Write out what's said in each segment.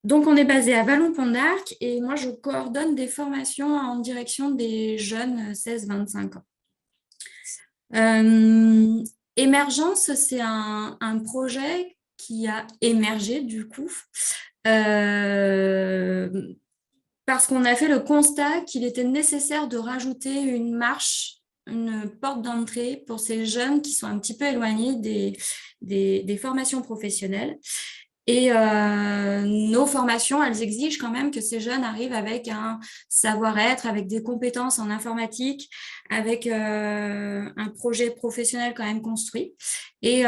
Donc, on est basé à Vallon-Pont d'Arc et moi, je coordonne des formations en direction des jeunes 16-25 ans. Euh, Émergence, c'est un projet qui a émergé du coup euh, parce qu'on a fait le constat qu'il était nécessaire de rajouter une marche, une porte d'entrée pour ces jeunes qui sont un petit peu éloignés des formations professionnelles. Et nos formations, elles exigent quand même que ces jeunes arrivent avec un savoir-être, avec des compétences en informatique, avec un projet professionnel quand même construit. Et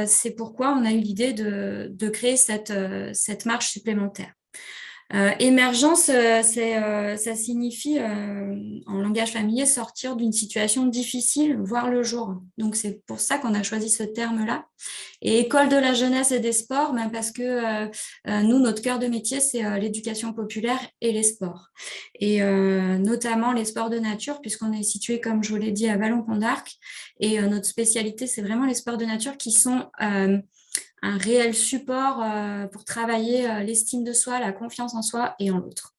c'est pourquoi on a eu l'idée de créer cette marche supplémentaire. Émergence, ça signifie en langage familier sortir d'une situation difficile, voir le jour. Donc c'est pour ça qu'on a choisi ce terme-là. Et école de la jeunesse et des sports, ben parce que nous, notre cœur de métier, c'est l'éducation populaire et les sports. Et notamment les sports de nature, puisqu'on est situé, comme je vous l'ai dit, à Vallon-Pont d'Arc. Et notre spécialité, c'est vraiment les sports de nature qui sont un réel support pour travailler l'estime de soi, la confiance en soi et en l'autre.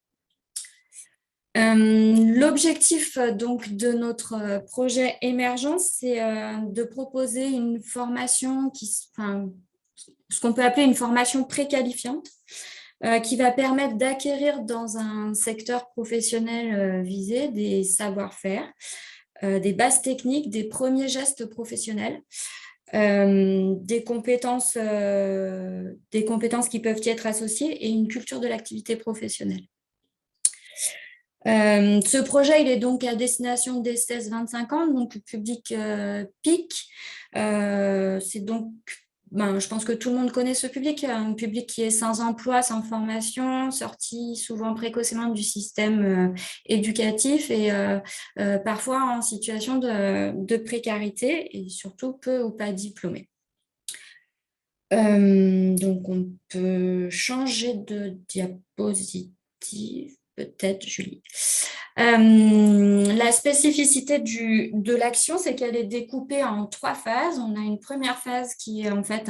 L'objectif donc de notre projet Émergence, c'est de proposer une formation ce qu'on peut appeler une formation préqualifiante, qui va permettre d'acquérir dans un secteur professionnel visé des savoir-faire, des bases techniques, des premiers gestes professionnels, des compétences qui peuvent y être associées et une culture de l'activité professionnelle. Ce projet, il est donc à destination des 16-25 ans, donc le public PIC. C'est donc, je pense que tout le monde connaît ce public, un public qui est sans emploi, sans formation, sorti souvent précocement du système éducatif et parfois en situation de précarité et surtout peu ou pas diplômé. Donc, on peut changer de diapositive, peut-être, Julie. La spécificité de l'action, c'est qu'elle est découpée en 3 phases. On a une première phase qui est en fait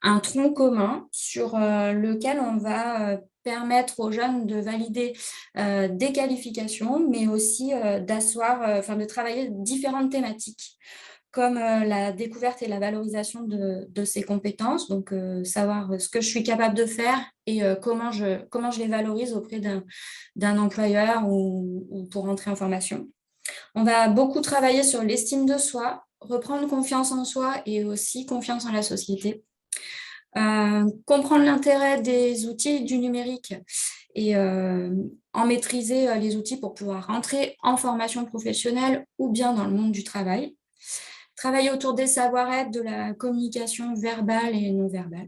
un tronc commun sur lequel on va permettre aux jeunes de valider des qualifications, mais aussi de travailler différentes thématiques comme la découverte et la valorisation de ces compétences, donc savoir ce que je suis capable de faire et comment je les valorise auprès d'un employeur ou pour entrer en formation. On va beaucoup travailler sur l'estime de soi, reprendre confiance en soi et aussi confiance en la société. Comprendre l'intérêt des outils du numérique et en maîtriser les outils pour pouvoir rentrer en formation professionnelle ou bien dans le monde du travail. Travailler autour des savoir-être, de la communication verbale et non verbale.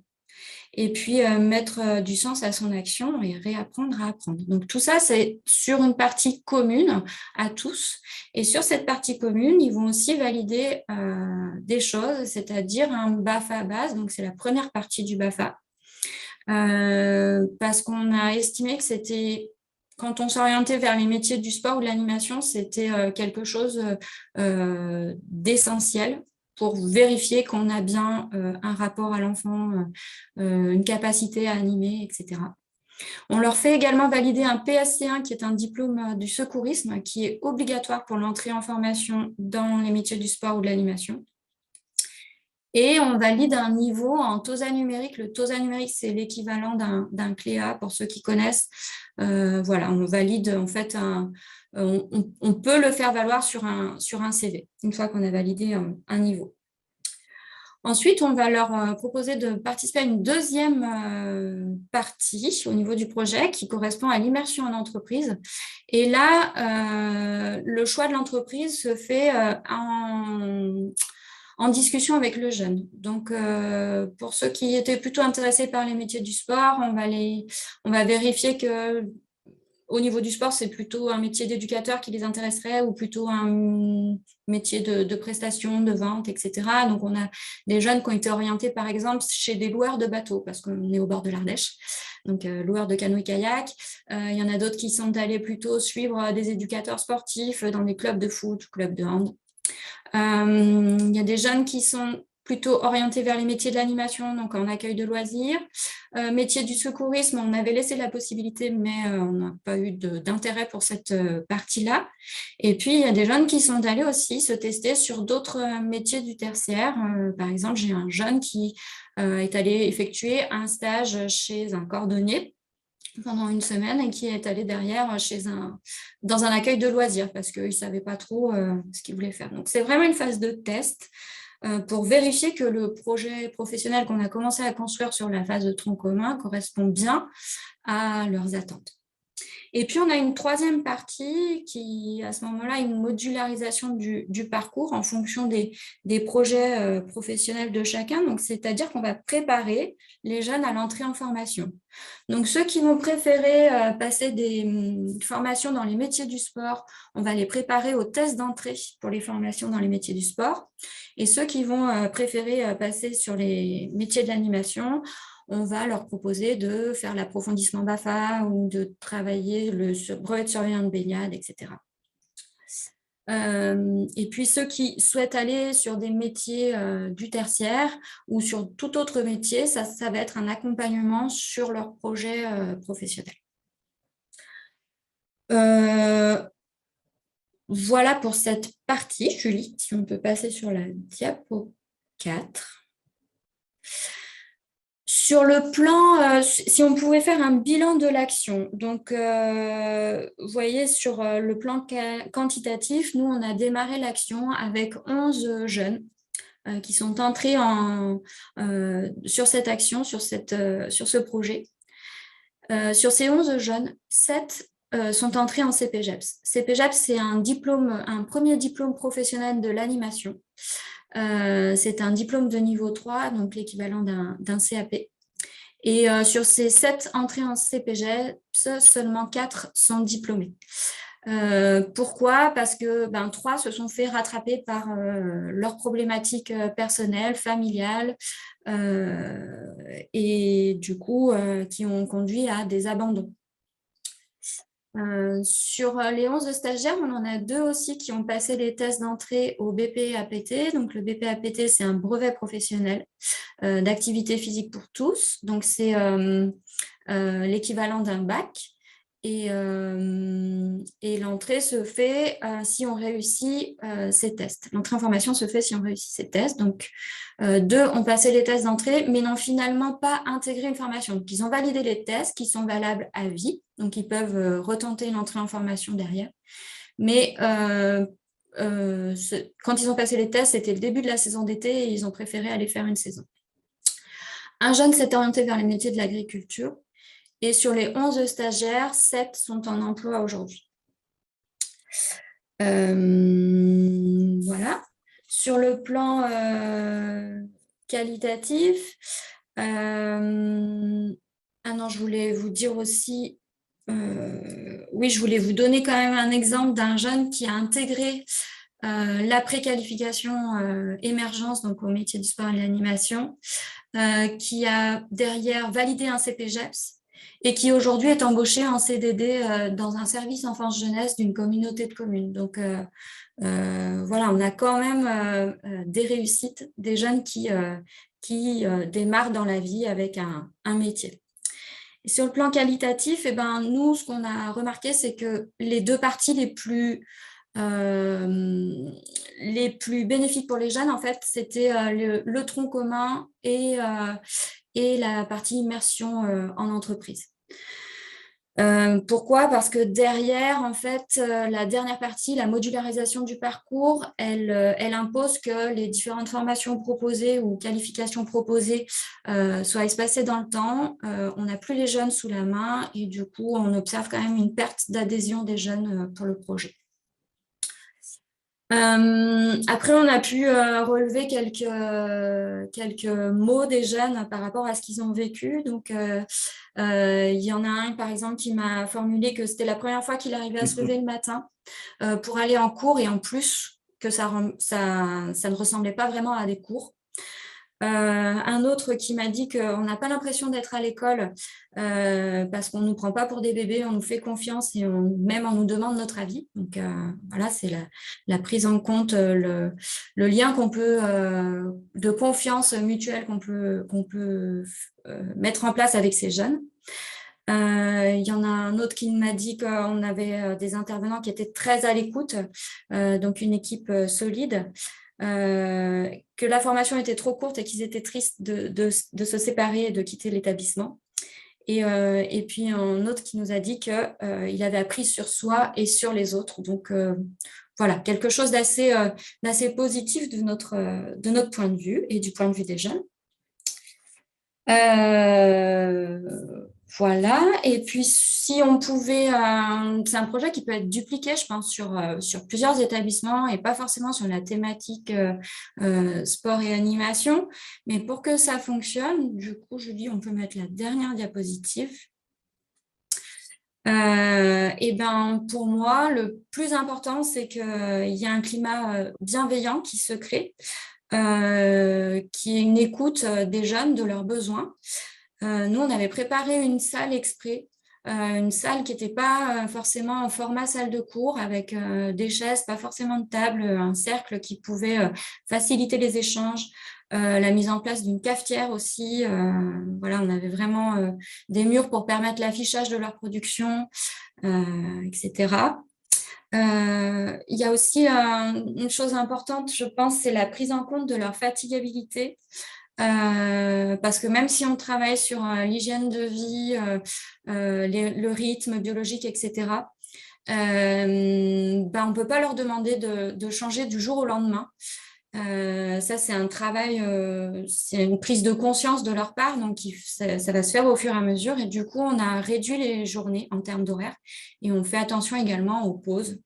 Et puis, mettre du sens à son action et réapprendre à apprendre. Donc, tout ça, c'est sur une partie commune à tous. Et sur cette partie commune, ils vont aussi valider des choses, c'est-à-dire un BAFA base. Donc, c'est la première partie du BAFA. Parce qu'on a estimé que c'était, quand on s'orientait vers les métiers du sport ou de l'animation, c'était quelque chose d'essentiel pour vérifier qu'on a bien un rapport à l'enfant, une capacité à animer, etc. On leur fait également valider un PSC1 qui est un diplôme du secourisme qui est obligatoire pour l'entrée en formation dans les métiers du sport ou de l'animation. Et on valide un niveau en TOSA numérique. Le TOSA numérique, c'est l'équivalent d'un CLEA pour ceux qui connaissent. Voilà, on valide en fait on peut le faire valoir sur un CV une fois qu'on a validé un niveau. Ensuite, on va leur proposer de participer à une deuxième partie au niveau du projet qui correspond à l'immersion en entreprise. Et là, le choix de l'entreprise se fait en discussion avec le jeune. Donc, pour ceux qui étaient plutôt intéressés par les métiers du sport, on va vérifier que au niveau du sport, c'est plutôt un métier d'éducateur qui les intéresserait ou plutôt un métier de prestation, de vente, etc. Donc, on a des jeunes qui ont été orientés, par exemple, chez des loueurs de bateaux, parce qu'on est au bord de l'Ardèche, donc loueurs de canoë-kayak. Il y en a d'autres qui sont allés plutôt suivre des éducateurs sportifs dans des clubs de foot, clubs de hand. Il y a des jeunes qui sont plutôt orienté vers les métiers de l'animation, donc en accueil de loisirs. Métier du secourisme, on avait laissé la possibilité, mais on n'a pas eu d'intérêt pour cette partie-là. Et puis, il y a des jeunes qui sont allés aussi se tester sur d'autres métiers du tertiaire. Par exemple, j'ai un jeune qui est allé effectuer un stage chez un cordonnier pendant une semaine et qui est allé derrière dans un accueil de loisirs parce qu'il ne savait pas trop ce qu'il voulait faire. Donc, c'est vraiment une phase de test pour vérifier que le projet professionnel qu'on a commencé à construire sur la phase de tronc commun correspond bien à leurs attentes. Et puis, on a une troisième partie qui, à ce moment-là, une modularisation du parcours en fonction des projets professionnels de chacun. Donc, c'est-à-dire qu'on va préparer les jeunes à l'entrée en formation. Donc, ceux qui vont préférer passer des formations dans les métiers du sport, on va les préparer aux tests d'entrée pour les formations dans les métiers du sport. Et ceux qui vont préférer passer sur les métiers de l'animation, on va leur proposer de faire l'approfondissement BAFA ou de travailler le brevet de surveillant de baignade, etc. Et puis ceux qui souhaitent aller sur des métiers du tertiaire ou sur tout autre métier, ça va être un accompagnement sur leur projet professionnel. Voilà pour cette partie, Julie, si on peut passer sur la diapo 4. Sur le plan, si on pouvait faire un bilan de l'action, donc vous voyez sur le plan quantitatif, nous on a démarré l'action avec 11 jeunes qui sont entrés sur cette action, sur ce projet. Sur ces 11 jeunes, 7 sont entrés en CPGEPS. CPGEPS, c'est un premier diplôme professionnel de l'animation. C'est un diplôme de niveau 3, donc l'équivalent d'un CAP. Et sur ces 7 entrées en CPGEPS, seulement 4 sont diplômés. Pourquoi? Parce que 3 se sont fait rattraper par leurs problématiques personnelles, familiales, et du coup, qui ont conduit à des abandons. Sur les 11 stagiaires, on en a 2 aussi qui ont passé les tests d'entrée au BPAPT. Donc, le BPAPT, c'est un brevet professionnel d'activité physique pour tous. Donc, c'est l'équivalent d'un bac. Et l'entrée se fait si on réussit ces tests. L'entrée en formation se fait si on réussit ces tests. Donc, 2 ont passé les tests d'entrée, mais n'ont finalement pas intégré une formation. Donc, ils ont validé les tests qui sont valables à vie. Donc, ils peuvent retenter l'entrée en formation derrière. Mais quand ils ont passé les tests, c'était le début de la saison d'été et ils ont préféré aller faire une saison. Un jeune s'est orienté vers les métiers de l'agriculture. Et sur les 11 stagiaires, 7 sont en emploi aujourd'hui. Voilà. Sur le plan qualitatif, je voulais vous dire aussi, je voulais vous donner quand même un exemple d'un jeune qui a intégré la préqualification émergence, donc au métier du sport et de l'animation, qui a derrière validé un CPGEPS, et qui aujourd'hui est embauché en CDD dans un service enfance-jeunesse d'une communauté de communes. Donc, voilà, on a quand même des réussites, des jeunes qui démarrent dans la vie avec un métier. Et sur le plan qualitatif, nous, ce qu'on a remarqué, c'est que les 2 parties les plus bénéfiques pour les jeunes, en fait, c'était le tronc commun et la partie immersion en entreprise. Pourquoi? Parce que derrière, en fait, la dernière partie, la modularisation du parcours, elle impose que les différentes formations proposées ou qualifications proposées soient espacées dans le temps. On n'a plus les jeunes sous la main et du coup, on observe quand même une perte d'adhésion des jeunes pour le projet. Après, on a pu relever quelques mots des jeunes par rapport à ce qu'ils ont vécu. Donc, il y en a un, par exemple, qui m'a formulé que c'était la première fois qu'il arrivait à se lever le matin pour aller en cours et en plus que ça ne ressemblait pas vraiment à des cours. Un autre qui m'a dit qu'on n'a pas l'impression d'être à l'école parce qu'on ne nous prend pas pour des bébés, on nous fait confiance et même on nous demande notre avis. Donc voilà, c'est la prise en compte, le lien qu'on peut, de confiance mutuelle qu'on peut mettre en place avec ces jeunes. Il y en a un autre qui m'a dit qu'on avait des intervenants qui étaient très à l'écoute, donc une équipe solide, que la formation était trop courte et qu'ils étaient tristes de se séparer et de quitter l'établissement. Et puis un autre qui nous a dit qu'il avait appris sur soi et sur les autres. Donc voilà, quelque chose d'assez positif de notre point de vue et du point de vue des jeunes. Voilà, et puis si on pouvait, c'est un projet qui peut être dupliqué, je pense, sur plusieurs établissements et pas forcément sur la thématique sport et animation, mais pour que ça fonctionne, du coup, Julie, on peut mettre la dernière diapositive. Et ben, pour moi, le plus important, c'est qu'il y a un climat bienveillant qui se crée, qui est une écoute des jeunes, de leurs besoins. Nous, on avait préparé une salle exprès, une salle qui n'était pas forcément en format salle de cours, avec des chaises, pas forcément de table, un cercle qui pouvait faciliter les échanges, la mise en place d'une cafetière aussi. Voilà, on avait vraiment des murs pour permettre l'affichage de leur production, etc. Il y a aussi une chose importante, je pense, c'est la prise en compte de leur fatigabilité. Parce que même si on travaille sur l'hygiène de vie, le rythme biologique, etc., ben, on ne peut pas leur demander de changer du jour au lendemain. Ça, c'est un travail, c'est une prise de conscience de leur part, donc ça va se faire au fur et à mesure. Et du coup, on a réduit les journées en termes d'horaire et on fait attention également aux pauses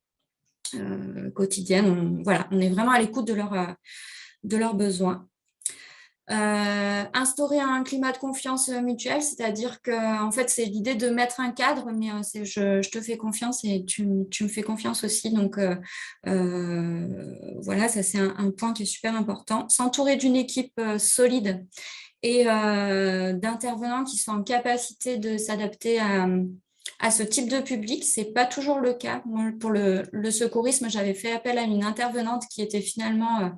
quotidiennes. Voilà, on est vraiment à l'écoute de leurs besoins. Instaurer un climat de confiance mutuelle, c'est-à-dire que en fait, c'est l'idée de mettre un cadre, mais c'est je te fais confiance et tu me fais confiance aussi. Donc, voilà, ça, c'est un point qui est super important. S'entourer d'une équipe solide et d'intervenants qui sont en capacité de s'adapter à ce type de public, c'est pas toujours le cas. Moi, pour le secourisme, j'avais fait appel à une intervenante qui était finalement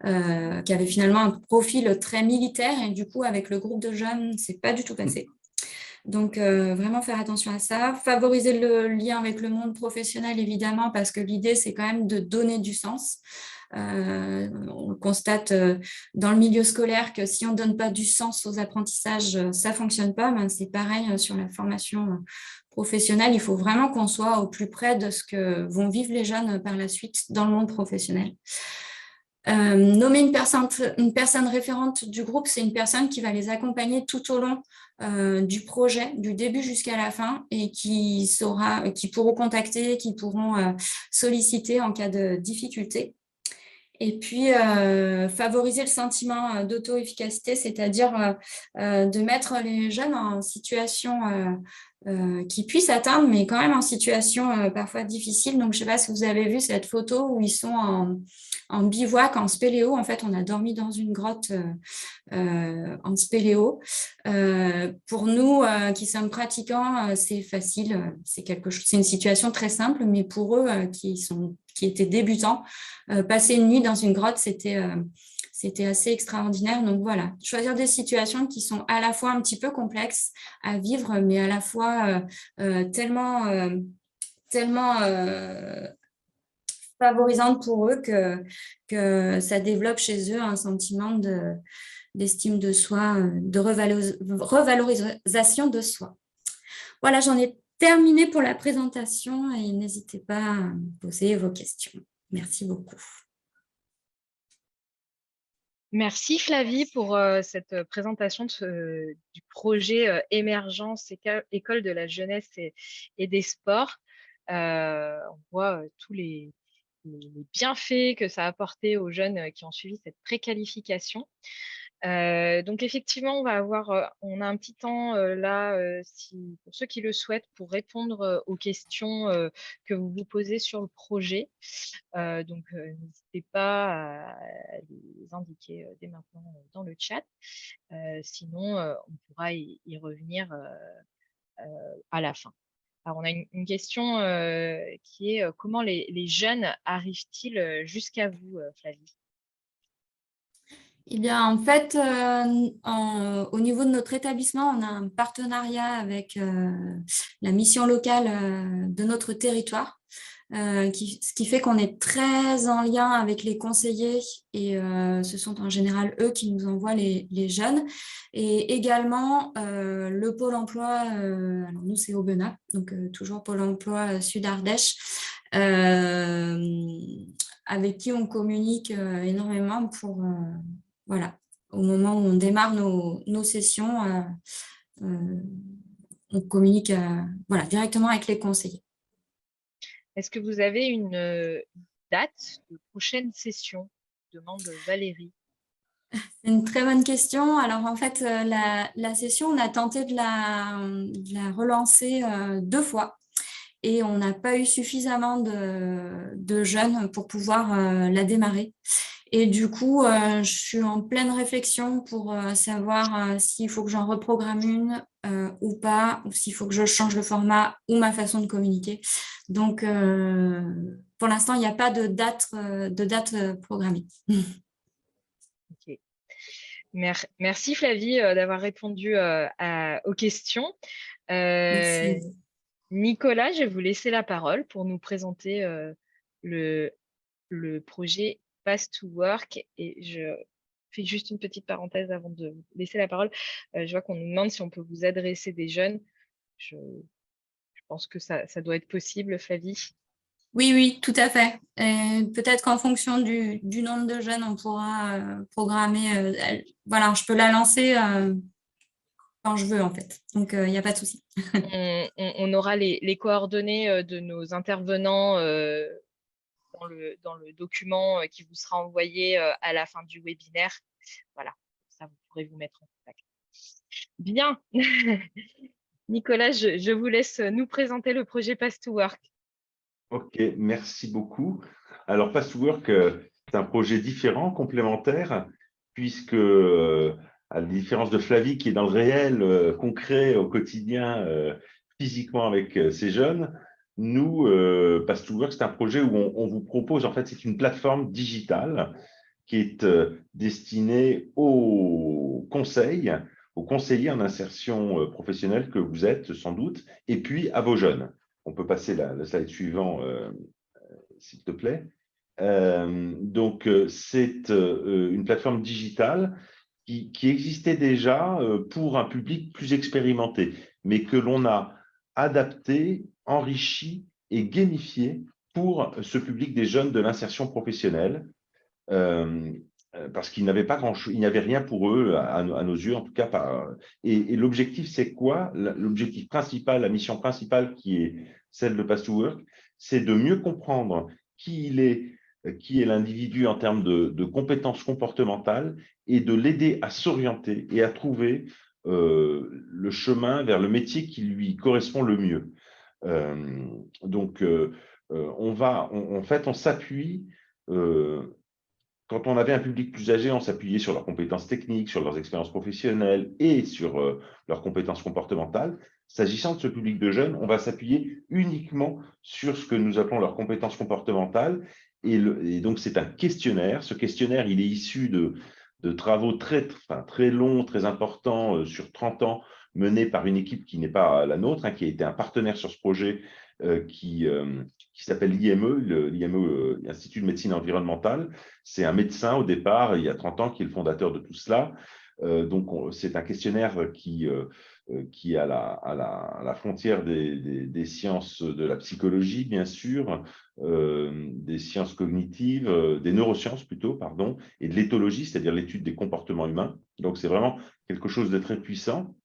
qui avait finalement un profil très militaire et du coup avec le groupe de jeunes, c'est pas du tout passé. Donc vraiment faire attention à ça, favoriser le lien avec le monde professionnel évidemment parce que l'idée c'est quand même de donner du sens. On constate dans le milieu scolaire que si on ne donne pas du sens aux apprentissages, ça ne fonctionne pas. Ben, c'est pareil sur la formation professionnelle. Il faut vraiment qu'on soit au plus près de ce que vont vivre les jeunes par la suite dans le monde professionnel. Nommer une personne référente du groupe, c'est une personne qui va les accompagner tout au long du projet, du début jusqu'à la fin, et qui pourront contacter, qui pourront solliciter en cas de difficulté. Et puis, favoriser le sentiment d'auto-efficacité, c'est-à-dire de mettre les jeunes en situation qui puissent atteindre, mais quand même en situation parfois difficile. Donc, je ne sais pas si vous avez vu cette photo où ils sont en bivouac, en spéléo. En fait, on a dormi dans une grotte en spéléo. Pour nous qui sommes pratiquants, c'est facile, c'est une situation très simple, mais pour eux qui étaient débutants, passer une nuit dans une grotte, c'était assez extraordinaire. Donc voilà, choisir des situations qui sont à la fois un petit peu complexes à vivre, mais à la fois tellement favorisantes pour eux que ça développe chez eux un sentiment d'estime de soi, de revalorisation de soi. Voilà, j'en ai terminé pour la présentation et n'hésitez pas à me poser vos questions. Merci beaucoup. Merci Flavie pour cette présentation du projet Émergence École de la jeunesse et des sports. On voit tous les bienfaits que ça a apporté aux jeunes qui ont suivi cette préqualification. Donc effectivement, on a un petit temps là, pour ceux qui le souhaitent, pour répondre aux questions que vous vous posez sur le projet. Donc n'hésitez pas à les indiquer dès maintenant dans le chat. Sinon, on pourra y revenir à la fin. Alors, on a une question qui est comment les jeunes arrivent-ils jusqu'à vous, Flavie? Eh bien, en fait, au niveau de notre établissement, on a un partenariat avec la mission locale de notre territoire, ce qui fait qu'on est très en lien avec les conseillers et ce sont en général eux qui nous envoient les jeunes. Et également, le Pôle emploi, alors nous c'est Aubenas, donc toujours Pôle emploi Sud-Ardèche, avec qui on communique énormément pour voilà, au moment où on démarre nos sessions, on communique voilà, directement avec les conseillers. Est-ce que vous avez une date de prochaine session? Demande Valérie. C'est une très bonne question. Alors, en fait, la session, on a tenté de la relancer 2 fois et on n'a pas eu suffisamment de jeunes pour pouvoir la démarrer. Et du coup, je suis en pleine réflexion pour savoir s'il faut que j'en reprogramme une ou pas, ou s'il faut que je change le format ou ma façon de communiquer. Donc, pour l'instant, il n'y a pas de date programmée. Ok. Merci Flavie d'avoir répondu aux questions. Merci. Nicolas, je vais vous laisser la parole pour nous présenter le projet Pass to Work. Et je fais juste une petite parenthèse avant de vous laisser la parole. Je vois qu'on nous demande si on peut vous adresser des jeunes. Je pense que ça doit être possible, Flavie. Oui, oui, tout à fait. Peut-être qu'en fonction du nombre de jeunes, on pourra programmer. Voilà, je peux la lancer quand je veux, en fait. Donc, il n'y a pas de souci. On aura les coordonnées de nos intervenants dans le document qui vous sera envoyé à la fin du webinaire. Voilà, ça vous pourrez vous mettre en contact. Bien. Nicolas, je vous laisse nous présenter le projet Pass to Work. Ok, merci beaucoup. Alors, Pass to Work, c'est un projet différent, complémentaire, puisque, à la différence de Flavie, qui est dans le réel, concret, au quotidien, physiquement avec ces jeunes, nous, Pass to Work, c'est un projet où on vous propose, en fait, c'est une plateforme digitale qui est destinée aux conseillers en insertion professionnelle que vous êtes sans doute, et puis à vos jeunes. On peut passer le slide suivant, s'il te plaît. Donc, c'est une plateforme digitale qui existait déjà pour un public plus expérimenté, mais que l'on a adapté, enrichi et gamifié pour ce public des jeunes de l'insertion professionnelle. Parce qu'il n'avait pas grand-chose, il n'y avait rien pour eux, à nos yeux, en tout cas. Et l'objectif, c'est quoi? L'objectif principal, la mission principale qui est celle de Pass to Work, c'est de mieux comprendre qui est l'individu en termes de compétences comportementales et de l'aider à s'orienter et à trouver le chemin vers le métier qui lui correspond le mieux. Donc, en fait, on s'appuie quand on avait un public plus âgé, on s'appuyait sur leurs compétences techniques, sur leurs expériences professionnelles et sur leurs compétences comportementales. S'agissant de ce public de jeunes, on va s'appuyer uniquement sur ce que nous appelons leurs compétences comportementales. Et donc, c'est un questionnaire. Ce questionnaire, il est issu de travaux très longs, très importants, sur 30 ans, menés par une équipe qui n'est pas la nôtre, qui a été un partenaire sur ce projet, qui s'appelle l'IME, Institut de médecine environnementale. C'est un médecin au départ, il y a 30 ans, qui est le fondateur de tout cela. Donc, c'est un questionnaire qui est à la frontière des sciences de la psychologie, bien sûr, des sciences cognitives, des neurosciences plutôt, pardon, et de l'éthologie, c'est-à-dire l'étude des comportements humains. Donc, c'est vraiment quelque chose de très puissant.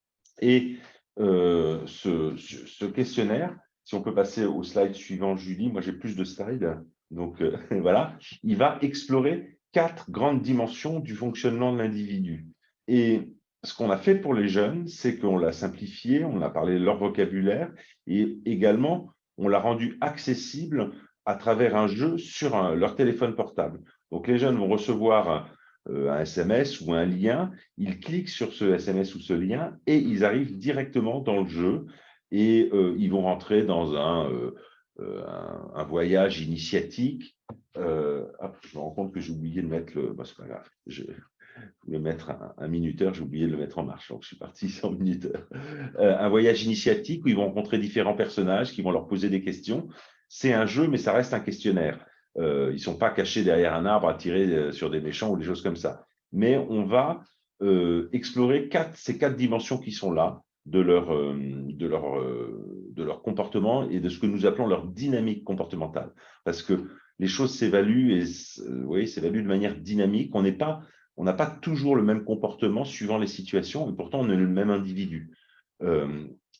Et ce questionnaire, si on peut passer au slide suivant, Julie, moi j'ai plus de slides, donc voilà, il va explorer 4 grandes dimensions du fonctionnement de l'individu. Et ce qu'on a fait pour les jeunes, c'est qu'on l'a simplifié, on a parlé de leur vocabulaire et également, on l'a rendu accessible à travers un jeu sur leur téléphone portable. Donc, les jeunes vont recevoir un SMS ou un lien, ils cliquent sur ce SMS ou ce lien et ils arrivent directement dans le jeu et ils vont rentrer dans un voyage initiatique. Je me rends compte que j'ai oublié de mettre le… Bah, c'est pas grave, je voulais mettre un minuteur, j'ai oublié de le mettre en marche, donc je suis parti sans minuteur. Un voyage initiatique où ils vont rencontrer différents personnages qui vont leur poser des questions. C'est un jeu, mais ça reste un questionnaire. Ils ne sont pas cachés derrière un arbre à tirer sur des méchants ou des choses comme ça. Mais on va explorer ces 4 dimensions qui sont là de leur comportement et de ce que nous appelons leur dynamique comportementale. Parce que les choses s'évaluent et s'évaluent de manière dynamique. On n'a pas toujours le même comportement suivant les situations, et pourtant on est le même individu.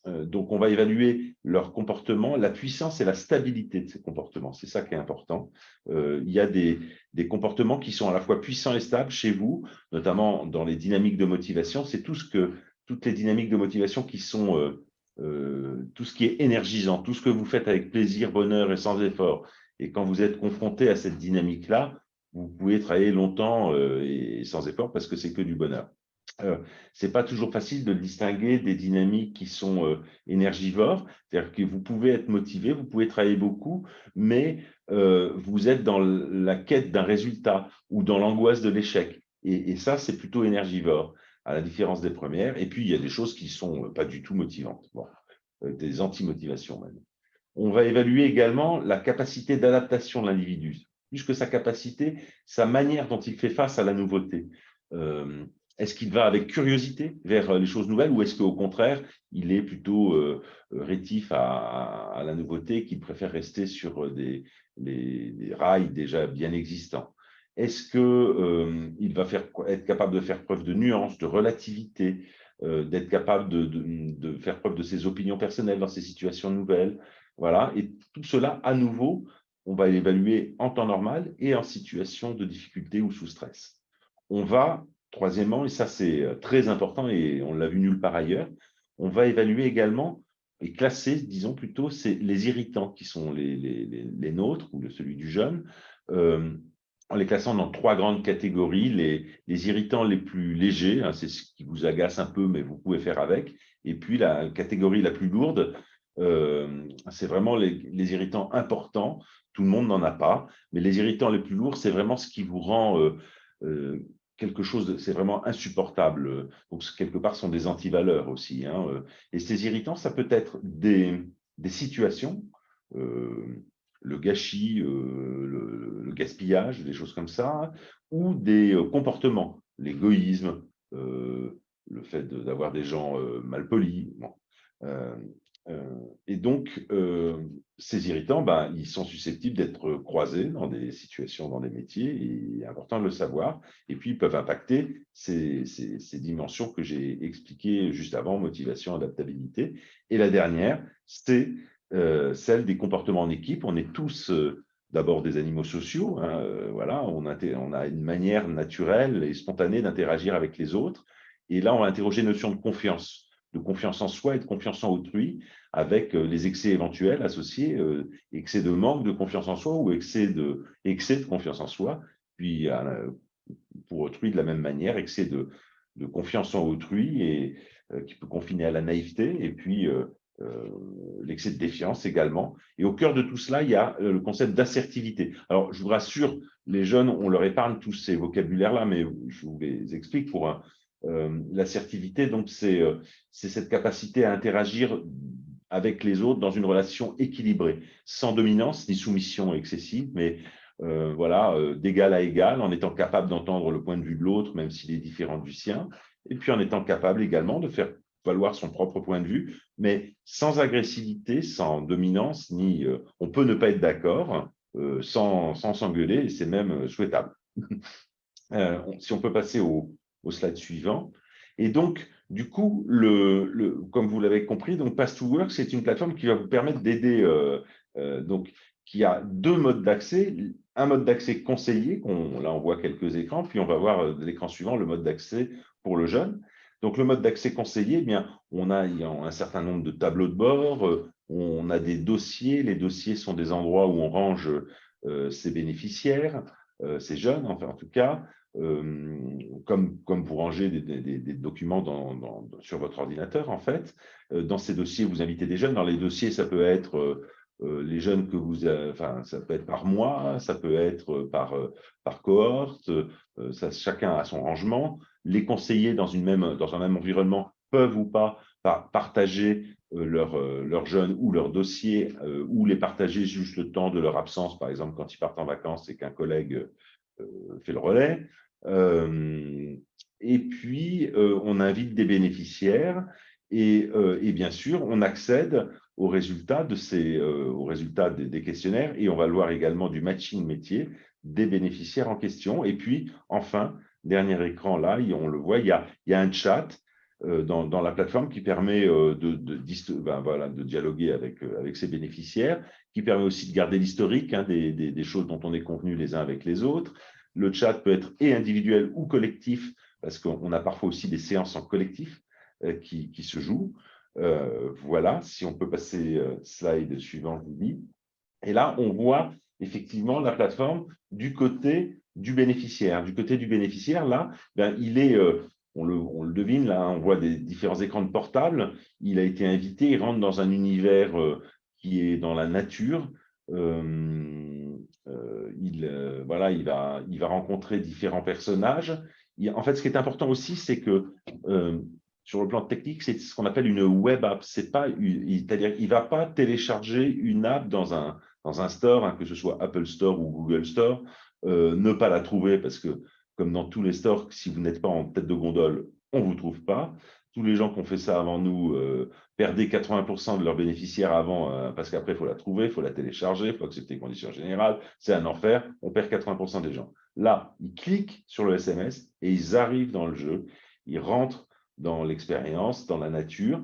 Donc on va évaluer leur comportement, la puissance et la stabilité de ces comportements. C'est ça qui est important. Il y a des comportements qui sont à la fois puissants et stables chez vous, notamment dans les dynamiques de motivation. C'est toutes les dynamiques de motivation qui sont tout ce qui est énergisant, tout ce que vous faites avec plaisir, bonheur et sans effort. Et quand vous êtes confronté à cette dynamique-là, vous pouvez travailler longtemps et sans effort parce que c'est que du bonheur. Ce n'est pas toujours facile de distinguer des dynamiques qui sont énergivores, c'est-à-dire que vous pouvez être motivé, vous pouvez travailler beaucoup, mais vous êtes dans la quête d'un résultat ou dans l'angoisse de l'échec. Et ça, c'est plutôt énergivore, à la différence des premières. Et puis, il y a des choses qui ne sont pas du tout motivantes, des anti-motivations même. On va évaluer également la capacité d'adaptation de l'individu, plus que sa capacité, sa manière dont il fait face à la nouveauté. Est-ce qu'il va avec curiosité vers les choses nouvelles ou est-ce qu'au contraire, il est plutôt rétif à la nouveauté, qu'il préfère rester sur des rails déjà bien existants? Est-ce qu'il va être capable de faire preuve de nuance, de relativité, d'être capable de faire preuve de ses opinions personnelles dans ces situations nouvelles? Voilà, et tout cela, à nouveau, on va l'évaluer en temps normal et en situation de difficulté ou sous stress. On va, troisièmement, et ça c'est très important et on l'a vu nulle part ailleurs, on va évaluer également et classer, disons plutôt, les irritants qui sont les nôtres ou celui du jeune, en les classant dans 3 grandes catégories. Les irritants les plus légers, hein, c'est ce qui vous agace un peu, mais vous pouvez faire avec. Et puis la catégorie la plus lourde, c'est vraiment les irritants importants. Tout le monde n'en a pas, mais les irritants les plus lourds, c'est vraiment ce qui vous rend quelque chose, c'est vraiment insupportable. Donc, quelque part, ce sont des antivaleurs aussi. Hein. Et ces irritants, ça peut être des situations, le gâchis, le gaspillage, des choses comme ça, ou des comportements, l'égoïsme, le fait d'avoir des gens malpolis. Bon. Et donc, ces irritants, ils sont susceptibles d'être croisés dans des situations, dans des métiers, et il est important de le savoir. Et puis, ils peuvent impacter ces dimensions que j'ai expliquées juste avant, motivation, adaptabilité. Et la dernière, c'est celle des comportements en équipe. On est tous d'abord des animaux sociaux. Hein, voilà, on a une manière naturelle et spontanée d'interagir avec les autres. Et là, on va interroger la notion de confiance en soi et de confiance en autrui, avec les excès éventuels associés, excès de manque de confiance en soi ou excès de confiance en soi, puis pour autrui de la même manière, excès de confiance en autrui et qui peut confiner à la naïveté, et puis l'excès de défiance également. Et au cœur de tout cela, il y a le concept d'assertivité. Alors, je vous rassure, les jeunes, on leur épargne tous ces vocabulaires-là, mais je vous les explique pour l'assertivité. Donc, c'est cette capacité à interagir avec les autres dans une relation équilibrée, sans dominance ni soumission excessive, mais voilà, d'égal à égal, en étant capable d'entendre le point de vue de l'autre, même s'il est différent du sien, et puis en étant capable également de faire valoir son propre point de vue, mais sans agressivité, sans dominance, ni on peut ne pas être d'accord, sans s'engueuler, et c'est même souhaitable. Si on peut passer au slide suivant. Et donc, du coup, comme vous l'avez compris, donc Pass2Work, c'est une plateforme qui va vous permettre d'aider, donc, qui a 2 modes d'accès. Un mode d'accès conseillé, là on voit quelques écrans, puis on va voir l'écran suivant, le mode d'accès pour le jeune. Donc, le mode d'accès conseillé, eh bien, il y a un certain nombre de tableaux de bord, on a des dossiers. Les dossiers sont des endroits où on range ses bénéficiaires, ces jeunes, enfin, en tout cas, comme vous rangez des documents sur votre ordinateur, en fait. Dans ces dossiers, vous invitez des jeunes. Dans les dossiers, ça peut être les jeunes que vous avez, enfin, ça peut être par mois, ça peut être par cohorte, chacun a son rangement. Les conseillers dans un même environnement peuvent ou pas partager leurs jeunes ou leurs dossiers, ou les partager juste le temps de leur absence, par exemple quand ils partent en vacances et qu'un collègue fait le relais. Et puis, on invite des bénéficiaires et bien sûr, on accède aux résultats, des questionnaires, et on va le voir également du matching métier des bénéficiaires en question. Et puis, enfin, dernier écran, là, on le voit, il y a un chat dans la plateforme qui permet de dialoguer avec ses bénéficiaires, qui permet aussi de garder l'historique des choses dont on est convenu les uns avec les autres. Le chat peut être et individuel ou collectif, parce qu'on a parfois aussi des séances en collectif qui se jouent. Voilà, si on peut passer slide suivant, Julie. Et là, on voit effectivement la plateforme du côté du bénéficiaire. Du côté du bénéficiaire, là, ben, on le devine, là, on voit des différents écrans de portable. Il a été invité, il rentre dans un univers qui est dans la nature. Voilà, il va rencontrer différents personnages. En fait, ce qui est important aussi, c'est que sur le plan technique, c'est ce qu'on appelle une web app. C'est-à-dire qu'il ne va pas télécharger une app dans un store, hein, que ce soit Apple Store ou Google Store, ne pas la trouver parce que, comme dans tous les stores, si vous n'êtes pas en tête de gondole, on ne vous trouve pas. Tous les gens qui ont fait ça avant nous perdaient 80% de leurs bénéficiaires avant, parce qu'après, il faut la trouver, il faut la télécharger, il faut accepter les conditions générales. C'est un enfer, on perd 80% des gens. Là, ils cliquent sur le SMS et ils arrivent dans le jeu, ils rentrent dans l'expérience, dans la nature,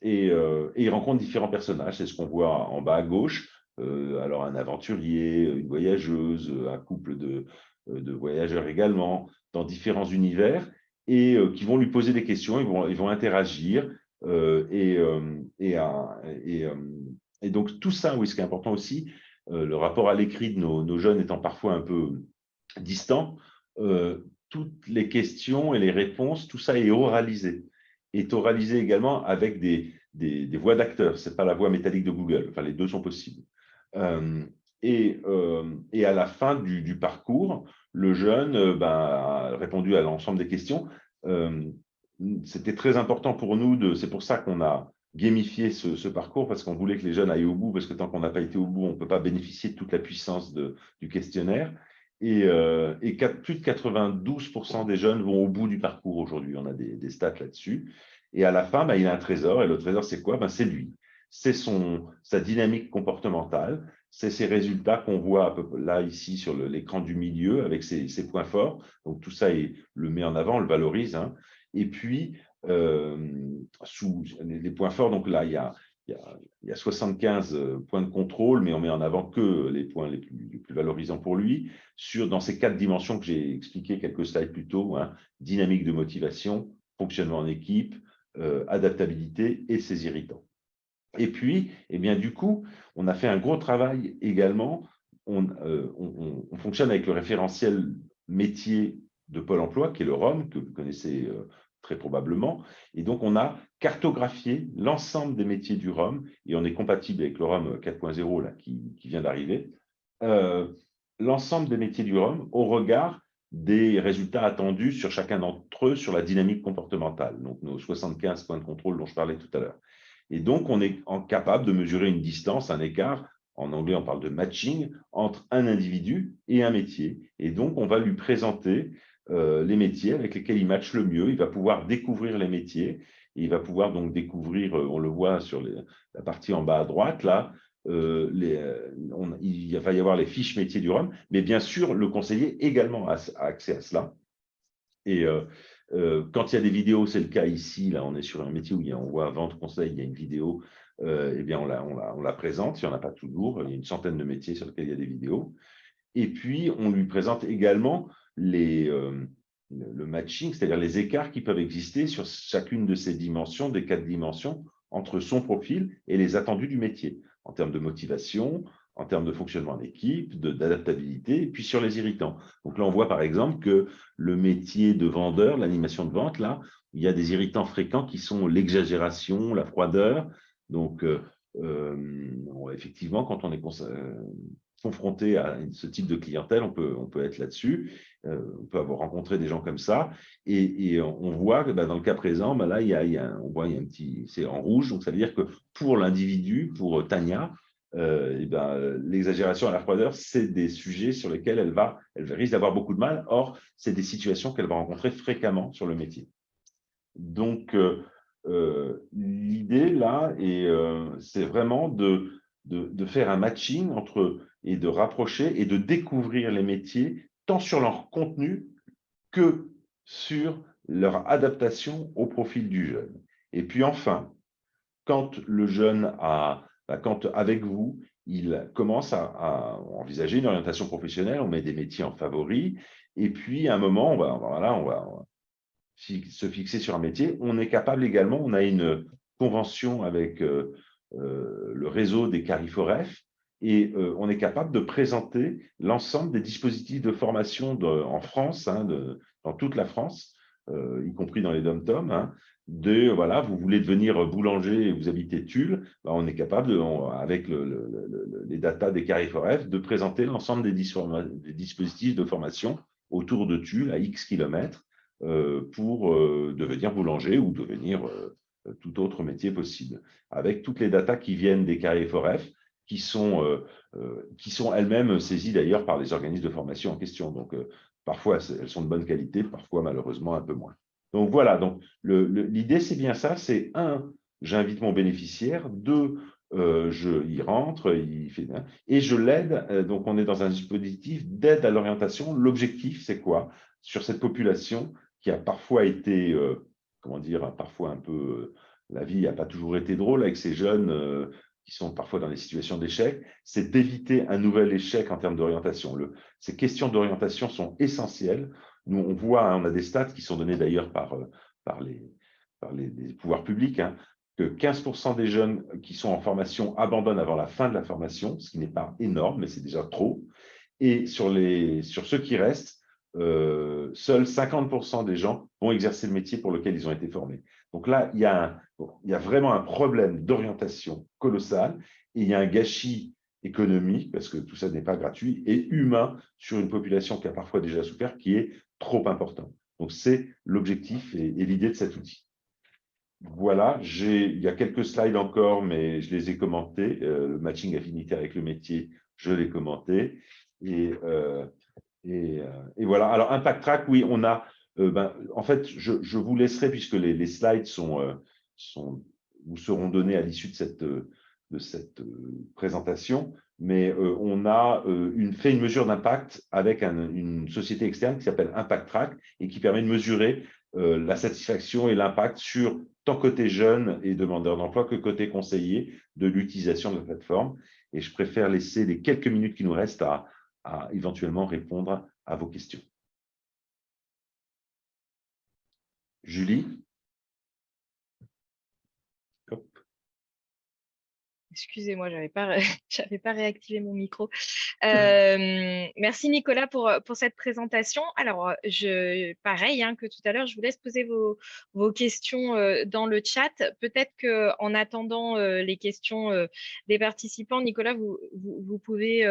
et ils rencontrent différents personnages. C'est ce qu'on voit en bas à gauche. Alors, un aventurier, une voyageuse, un couple de voyageurs également, dans différents univers, et qui vont lui poser des questions, ils vont interagir. Et donc, tout ça, oui, ce qui est important aussi, le rapport à l'écrit de nos jeunes étant parfois un peu distant, toutes les questions et les réponses, tout ça est oralisé. Est oralisé également avec des voix d'acteurs. Ce n'est pas la voix métallique de Google. Enfin, les deux sont possibles. Et à la fin du parcours, le jeune a répondu à l'ensemble des questions. C'était très important pour nous, c'est pour ça qu'on a gamifié ce parcours, parce qu'on voulait que les jeunes aillent au bout, parce que tant qu'on n'a pas été au bout, on ne peut pas bénéficier de toute la puissance du questionnaire. Et plus de 92% des jeunes vont au bout du parcours aujourd'hui. On a des stats là-dessus. Et à la fin, il a un trésor. Et le trésor, c'est quoi? C'est lui. C'est sa dynamique comportementale. C'est ses résultats qu'on voit là, ici, sur l'écran du milieu, avec ses points forts. Donc, tout ça, il le met en avant, on le valorise. Hein. Et puis, sous les points forts, donc là, il y a 75 points de contrôle, mais on met en avant que les points les plus valorisants pour lui, dans ces 4 dimensions que j'ai expliquées quelques slides plus tôt, hein, dynamique de motivation, fonctionnement en équipe, adaptabilité et ses irritants. Et puis, eh bien, du coup, on a fait un gros travail également. On fonctionne avec le référentiel métier de Pôle emploi, qui est le ROM, que vous connaissez très probablement. Et donc, on a cartographié l'ensemble des métiers du ROM, et on est compatible avec le ROM 4.0 là, qui vient d'arriver. L'ensemble des métiers du ROM au regard des résultats attendus sur chacun d'entre eux sur la dynamique comportementale, donc nos 75 points de contrôle dont je parlais tout à l'heure. Et donc, on est capable de mesurer une distance, un écart, en anglais on parle de matching, entre un individu et un métier. Et donc, on va lui présenter les métiers avec lesquels il matche le mieux. Il va pouvoir découvrir les métiers. Et il va pouvoir donc découvrir, on le voit sur la partie en bas à droite, là, il va y avoir les fiches métiers du ROM, mais bien sûr, le conseiller également a accès à cela. Et quand il y a des vidéos, c'est le cas ici, là, on est sur un métier où on voit vente conseil, il y a une vidéo, eh bien, on la présente, il n'y en a pas toujours, il y a une centaine de métiers sur lesquels il y a des vidéos. Et puis, on lui présente également les le matching, c'est-à-dire les écarts qui peuvent exister sur chacune de ces dimensions, des 4 dimensions, entre son profil et les attendus du métier, en termes de motivation, en termes de fonctionnement en équipe, d'adaptabilité, et puis sur les irritants. Donc là, on voit par exemple que le métier de vendeur, l'animation de vente, là, il y a des irritants fréquents qui sont l'exagération, la froideur. Donc, effectivement, quand on est confronté à ce type de clientèle, on peut être là-dessus, on peut avoir rencontré des gens comme ça, et on voit que dans le cas présent, là, on voit, il y a un petit, c'est en rouge, donc ça veut dire que pour l'individu, pour Tania, l'exagération à la froideur, c'est des sujets sur lesquels elle risque d'avoir beaucoup de mal. Or, c'est des situations qu'elle va rencontrer fréquemment sur le métier. Donc, l'idée là, c'est vraiment de faire un matching et de rapprocher et de découvrir les métiers, tant sur leur contenu que sur leur adaptation au profil du jeune. Et puis enfin, quand le jeune quand avec vous, il commence à envisager une orientation professionnelle, on met des métiers en favori, et puis à un moment, on va se fixer sur un métier. On est capable également, on a une convention avec le réseau des Cariforef, et on est capable de présenter l'ensemble des dispositifs de formation en France, dans toute la France, y compris dans les dom-toms, voilà, vous voulez devenir boulanger et vous habitez Tulle, on est capable, avec les datas des Cariforef, de présenter l'ensemble des dispositifs de formation autour de Tulle, à X kilomètres, pour devenir boulanger ou devenir tout autre métier possible, avec toutes les datas qui viennent des Cariforef, qui sont elles-mêmes saisies d'ailleurs par les organismes de formation en question. Donc, parfois, elles sont de bonne qualité, parfois, malheureusement, un peu moins. Donc, voilà. Donc, l'idée, c'est bien ça. C'est un, j'invite mon bénéficiaire. Deux, il rentre, il fait, et je l'aide. Donc, on est dans un dispositif d'aide à l'orientation. L'objectif, c'est quoi? Sur cette population qui a parfois été, comment dire, parfois un peu, la vie n'a pas toujours été drôle avec ces jeunes qui sont parfois dans des situations d'échec, c'est d'éviter un nouvel échec en termes d'orientation. Ces questions d'orientation sont essentielles. Nous, on voit, on a des stats qui sont donnés d'ailleurs par les pouvoirs publics, que 15% des jeunes qui sont en formation abandonnent avant la fin de la formation, ce qui n'est pas énorme, mais c'est déjà trop. Et sur ceux qui restent, seuls 50% des gens vont exercer le métier pour lequel ils ont été formés. Donc là, il y a vraiment un problème d'orientation colossal, et il y a un gâchis économique, parce que tout ça n'est pas gratuit, et humain sur une population qui a parfois déjà souffert, qui est trop important. Donc c'est l'objectif et l'idée de cet outil. Voilà, il y a quelques slides encore, mais je les ai commentés. Le matching affinité avec le métier, je l'ai commenté. Et voilà. Alors, Impact Track, oui, on a. En fait, je vous laisserai, puisque les slides vous seront donnés à l'issue de cette présentation. Mais on a fait une mesure d'impact avec une société externe qui s'appelle Impact Track et qui permet de mesurer la satisfaction et l'impact sur tant côté jeune et demandeur d'emploi que côté conseiller de l'utilisation de la plateforme. Et je préfère laisser les quelques minutes qui nous restent à éventuellement répondre à vos questions. Julie? Hop. Excusez-moi, j'avais pas réactivé mon micro. Merci Nicolas pour cette présentation. Alors, pareil que tout à l'heure, je vous laisse poser vos questions dans le chat. Peut-être qu'en attendant les questions des participants, Nicolas, vous pouvez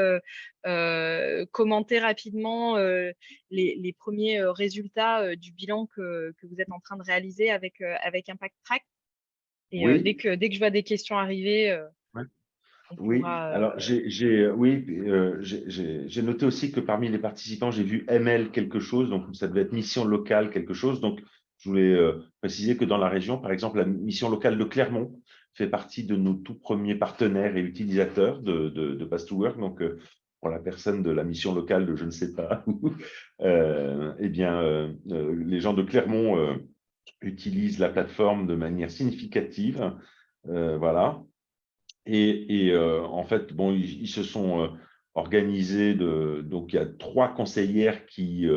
commenter rapidement les premiers résultats du bilan que vous êtes en train de réaliser avec Impact Track. Et oui. dès que je vois des questions arriver, oui, alors j'ai noté aussi que parmi les participants, j'ai vu ML quelque chose, donc ça devait être mission locale quelque chose. Donc, je voulais préciser que dans la région, par exemple, la mission locale de Clermont fait partie de nos tout premiers partenaires et utilisateurs de Pass2Work. Donc, pour la personne de la mission locale de je ne sais pas où, les gens de Clermont utilisent la plateforme de manière significative. Voilà. Et en fait, bon, ils se sont organisés. Donc, il y a 3 conseillères qui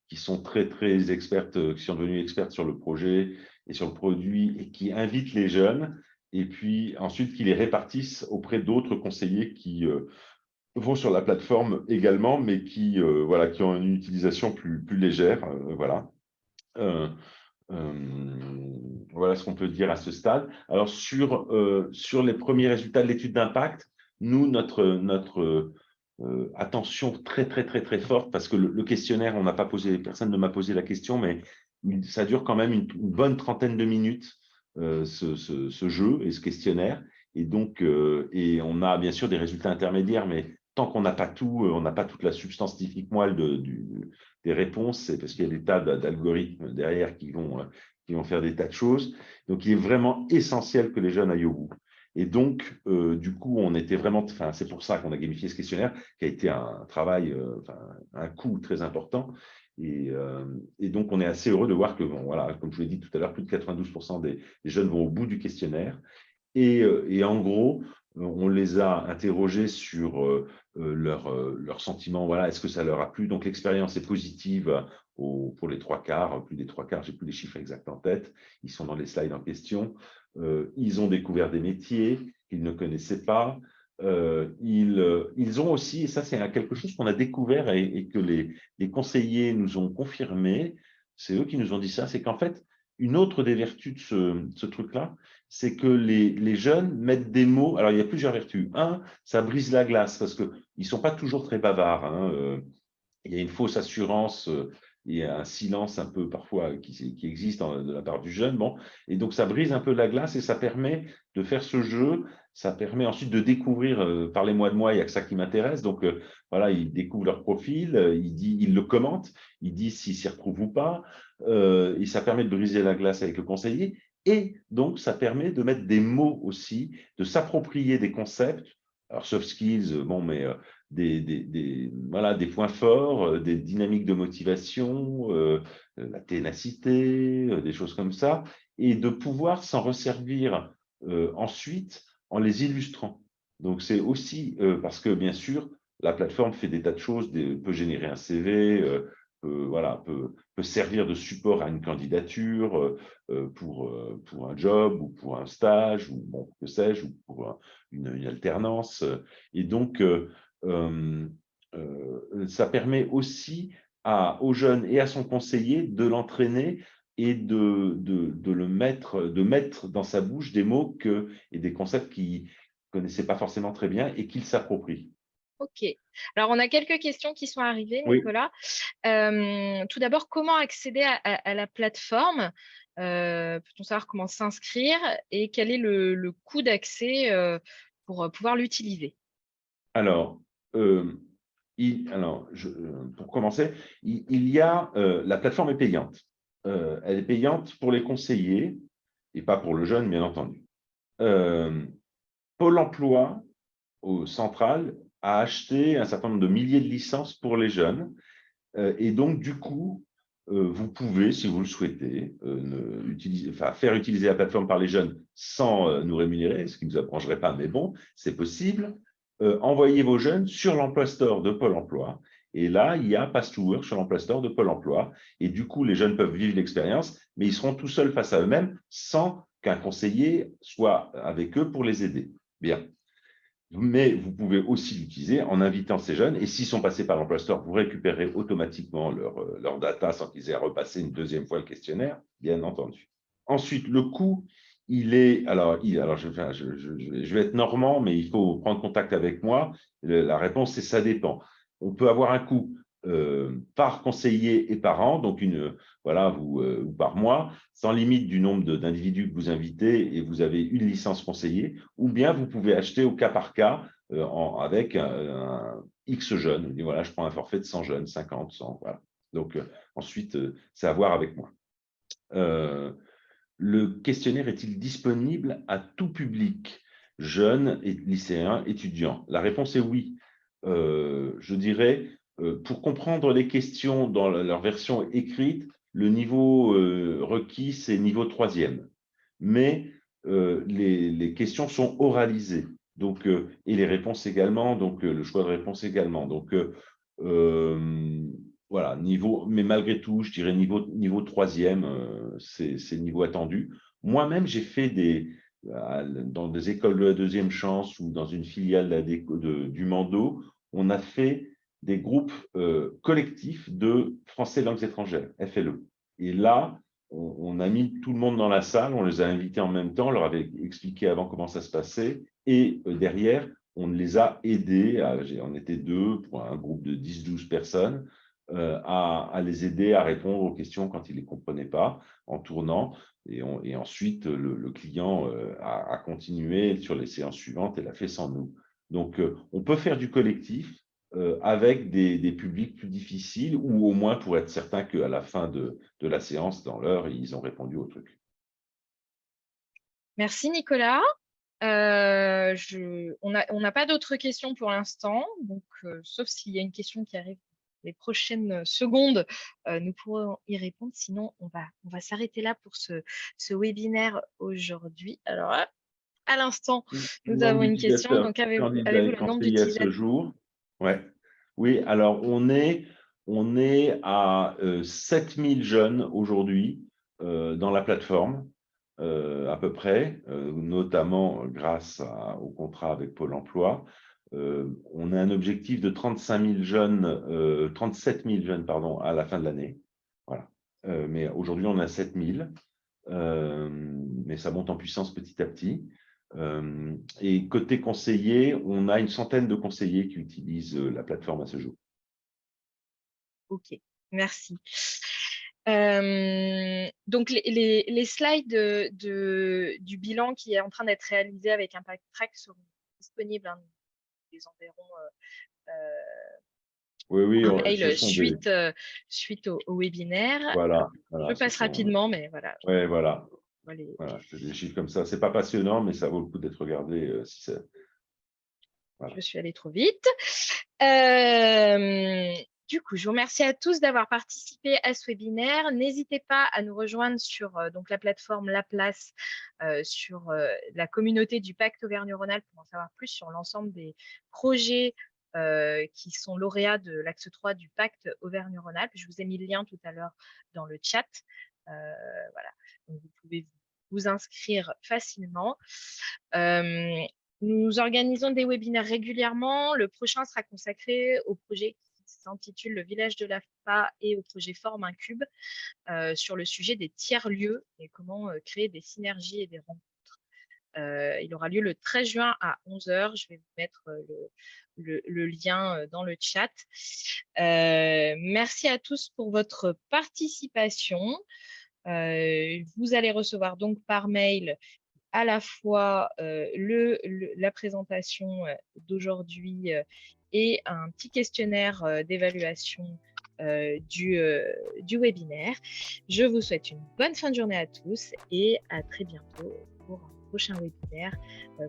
qui sont très expertes, qui sont devenues expertes sur le projet et sur le produit et qui invitent les jeunes et puis ensuite qui les répartissent auprès d'autres conseillers qui vont sur la plateforme également, mais qui, voilà, qui ont une utilisation plus légère. Voilà. Euh, euh, voilà ce qu'on peut dire à ce stade. Alors, sur les premiers résultats de l'étude d'impact, nous, notre attention très forte, parce que le questionnaire, on n'a pas posé, personne ne m'a posé la question, mais ça dure quand même une bonne trentaine de minutes, ce jeu et ce questionnaire. Et donc, et on a bien sûr des résultats intermédiaires, mais tant qu'on n'a pas tout, on n'a pas toute la substance scientifique moelle des réponses, c'est parce qu'il y a des tas d'algorithmes derrière qui vont faire des tas de choses. Donc, il est vraiment essentiel que les jeunes aillent au bout. Et donc, du coup, on était vraiment, enfin, c'est pour ça qu'on a gamifié ce questionnaire, qui a été un travail, un coût très important. Et donc, on est assez heureux de voir que, bon, voilà, comme je vous l'ai dit tout à l'heure, plus de 92% des jeunes vont au bout du questionnaire. Et en gros, on les a interrogés sur leurs sentiments. Voilà, est-ce que ça leur a plu? Donc, l'expérience est positive pour les 3/4, plus des 3/4, je n'ai plus les chiffres exacts en tête. Ils sont dans les slides en question. Ils ont découvert des métiers qu'ils ne connaissaient pas. Ils ont aussi, et ça c'est quelque chose qu'on a découvert et que les conseillers nous ont confirmé, c'est eux qui nous ont dit ça, c'est qu'en fait, une autre des vertus de ce truc-là, c'est que les jeunes mettent des mots. Alors, il y a plusieurs vertus. Un, ça brise la glace parce qu'ils ne sont pas toujours très bavards. Hein. Il y a une fausse assurance, il y a un silence un peu parfois qui existe de la part du jeune. Bon. Et donc, ça brise un peu la glace et ça permet de faire ce jeu. Ça permet ensuite de découvrir, parlez-moi de moi, il n'y a que ça qui m'intéresse. Donc, voilà, ils découvrent leur profil, ils le commentent, ils disent s'ils s'y retrouvent ou pas. Et ça permet de briser la glace avec le conseiller. Et donc, ça permet de mettre des mots aussi, de s'approprier des concepts. Alors, soft skills, bon, mais voilà, des points forts, des dynamiques de motivation, la ténacité, des choses comme ça, et de pouvoir s'en resservir ensuite en les illustrant. Donc, c'est aussi parce que, bien sûr, la plateforme fait des tas de choses, peut générer un CV, voilà, peut servir de support à une candidature pour un job ou pour un stage, ou bon, que sais-je, ou pour une alternance. Et donc, ça permet aussi aux jeunes et à son conseiller de l'entraîner et de mettre dans sa bouche des mots et des concepts qu'il ne connaissait pas forcément très bien et qu'il s'approprie. Ok. Alors, on a quelques questions qui sont arrivées, Oui. Nicolas. Tout d'abord, comment accéder à la plateforme? Peut-on savoir comment s'inscrire et quel est le coût d'accès pour pouvoir l'utiliser? Alors, pour commencer, il y a la plateforme est payante. Elle est payante pour les conseillers et pas pour le jeune, bien entendu. Pôle emploi au central a acheté un certain nombre de milliers de licences pour les jeunes. Et donc, du coup, vous pouvez, si vous le souhaitez, faire utiliser la plateforme par les jeunes sans nous rémunérer, ce qui ne nous approcherait pas, mais bon, c'est possible. Envoyez vos jeunes sur l'Emploi Store de Pôle emploi. Et là, il y a Pass to Work sur l'Emploi Store de Pôle emploi. Et du coup, les jeunes peuvent vivre l'expérience, mais ils seront tout seuls face à eux-mêmes sans qu'un conseiller soit avec eux pour les aider. Bien. Mais vous pouvez aussi l'utiliser en invitant ces jeunes. Et s'ils sont passés par l'Emploi Store, vous récupérez automatiquement leur data sans qu'ils aient à repasser une deuxième fois le questionnaire, bien entendu. Ensuite, le coût, je vais être normand, mais il faut prendre contact avec moi. La réponse, c'est ça dépend. On peut avoir un coût par conseiller et par an, donc ou par mois, sans limite du nombre d'individus que vous invitez et vous avez une licence conseillée, ou bien vous pouvez acheter au cas par cas avec un X jeunes. Et voilà, je prends un forfait de 100 jeunes, 50, 100, voilà. Donc ensuite, c'est à voir avec moi. Le questionnaire est-il disponible à tout public, jeunes, lycéens, étudiants? La réponse est oui. Je dirais, pour comprendre les questions dans leur version écrite, le niveau requis, c'est niveau 3e. Mais les questions sont oralisées, donc, et les réponses également, donc le choix de réponse également. Donc, voilà, mais malgré tout, je dirais niveau troisième, c'est le niveau attendu. Moi-même, j'ai fait dans des écoles de la deuxième chance ou dans une filiale du Mando, on a fait des groupes collectifs de français langues étrangères, FLE. Et là, on a mis tout le monde dans la salle, on les a invités en même temps, on leur avait expliqué avant comment ça se passait. Et derrière, on les a aidés, on était 2 pour un groupe de 10-12 personnes, à les aider à répondre aux questions quand ils ne les comprenaient pas, en tournant. Et ensuite, le client a continué sur les séances suivantes et l'a fait sans nous. Donc, on peut faire du collectif avec des publics plus difficiles, ou au moins pour être certain qu'à la fin de la séance, dans l'heure, ils ont répondu au truc. Merci Nicolas. On n'a pas d'autres questions pour l'instant, donc sauf s'il y a une question qui arrive les prochaines secondes, nous pourrons y répondre. Sinon, on va s'arrêter là pour ce webinaire aujourd'hui. Alors, à l'instant, nous avons une question. Donc, avez-vous le nombre d'utilisateurs ce jour? Ouais. Oui, alors on est à 7000 jeunes aujourd'hui dans la plateforme. À peu près, notamment grâce au contrat avec Pôle emploi. On a un objectif de 37 000 jeunes pardon, à la fin de l'année. Voilà. Mais aujourd'hui, on a 7 000. Mais ça monte en puissance petit à petit. Et côté conseiller, on a une centaine de conseillers qui utilisent la plateforme à ce jour. Ok, merci. Donc, les slides du bilan qui est en train d'être réalisé avec Impact Track seront disponibles. Nous les enverrons par mail suite au webinaire. Voilà, je passe rapidement, mais voilà. Ouais, voilà. Voilà, c'est des chiffres comme ça. C'est pas passionnant, mais ça vaut le coup d'être regardé. Voilà. Je suis allée trop vite. Du coup, je vous remercie à tous d'avoir participé à ce webinaire. N'hésitez pas à nous rejoindre sur donc la plateforme La Place, sur la communauté du Pacte Auvergne-Rhône-Alpes pour en savoir plus sur l'ensemble des projets qui sont lauréats de l'axe 3 du Pacte Auvergne-Rhône-Alpes. Je vous ai mis le lien tout à l'heure dans le chat. Voilà. Donc, vous pouvez vous inscrire facilement. Nous organisons des webinaires régulièrement. Le prochain sera consacré au projet qui s'intitule Le village de l'AFPA et au projet Forme un cube sur le sujet des tiers-lieux et comment créer des synergies et des rencontres. Il aura lieu le 13 juin à 11h. Je vais vous mettre le lien dans le chat. Merci à tous pour votre participation. Vous allez recevoir donc par mail à la fois la présentation d'aujourd'hui et un petit questionnaire d'évaluation du webinaire. Je vous souhaite une bonne fin de journée à tous et à très bientôt pour un prochain webinaire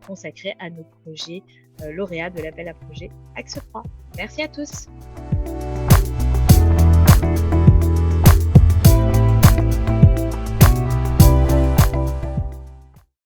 consacré à nos projets lauréats de l'appel à projet Axe 3. Merci à tous.